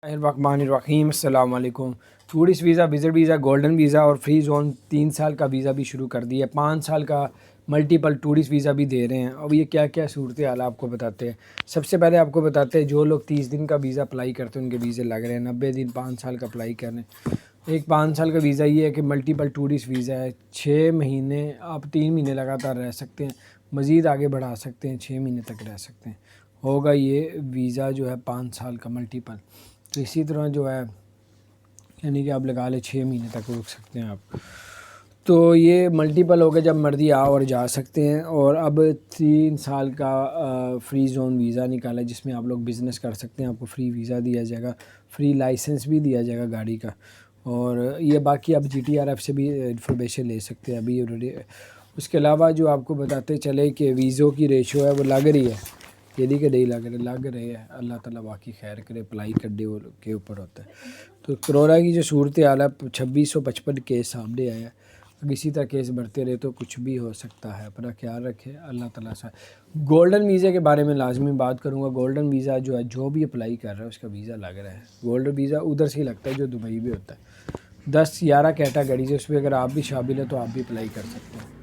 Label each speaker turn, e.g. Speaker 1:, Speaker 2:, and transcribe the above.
Speaker 1: الرحمن السلام علیکم۔ Tourist visa, visit visa, golden visa اور فری زون 3 سال کا ویزا بھی شروع کر دی ہے۔ 5 سال کا ملٹیپل ٹورسٹ ویزا بھی دے رہے ہیں۔ اب یہ کیا کیا صورتحال آپ کو بتاتے ہیں۔ سب سے پہلے آپ کو بتاتے ہیں جو لوگ 30 دن کا ویزا اپلائی کرتے ہیں ان کے ویزے لگ رہے ہیں، 90 دن 5 سال کا اپلائی کر رہے ہیں۔ ایک 5 سال کا ویزا یہ ہے کہ ملٹیپل ٹورسٹ ویزا ہے، 6 مہینے آپ 3 مہینے لگاتار رہ سکتے ہیں، مزید آگے بڑھا سکتے ہیں، 6 مہینے تک رہ سکتے ہیں۔ ہوگا یہ ویزا جو ہے 5 سال کا ملٹیپل۔ تو اسی طرح جو ہے یعنی کہ آپ لگا لیں 6 مہینے تک رک سکتے ہیں آپ۔ تو یہ ملٹیپل ہو گئے، جب مرضی آ اور جا سکتے ہیں۔ اور اب 3 سال کا فری زون ویزا نکالا جس میں آپ لوگ بزنس کر سکتے ہیں، آپ کو فری ویزا دیا جائے گا، فری لائسنس بھی دیا جائے گا گاڑی کا۔ اور یہ باقی آپ GTRF سے بھی انفارمیشن لے سکتے ہیں ابھی آلریڈی۔ اس کے علاوہ جو آپ کو بتاتے چلے کہ ویزوں کی ریشو ہے وہ لگ رہی ہے، یہ نہیں کہ نہیں لگ رہے ہیں، اللہ تعالیٰ باقی خیر کرے، اپلائی کرنے کے اوپر ہوتا ہے۔ تو کرونا کی جو صورتحال ہے 2655 کیس سامنے آیا ہے، اگر اسی طرح کیس بڑھتے رہے تو کچھ بھی ہو سکتا ہے۔ اپنا خیال رکھے، اللہ تعالیٰ سے۔ گولڈن ویزا کے بارے میں لازمی بات کروں گا۔ گولڈن ویزا جو ہے جو بھی اپلائی کر رہا ہے اس کا ویزا لگ رہا ہے۔ گولڈن ویزا ادھر سے ہی لگتا ہے جو دبئی میں ہوتا ہے، 10-11 کیٹاگریز ہے، اس میں اگر آپ بھی شامل ہیں تو آپ بھی اپلائی کر سکتے ہیں۔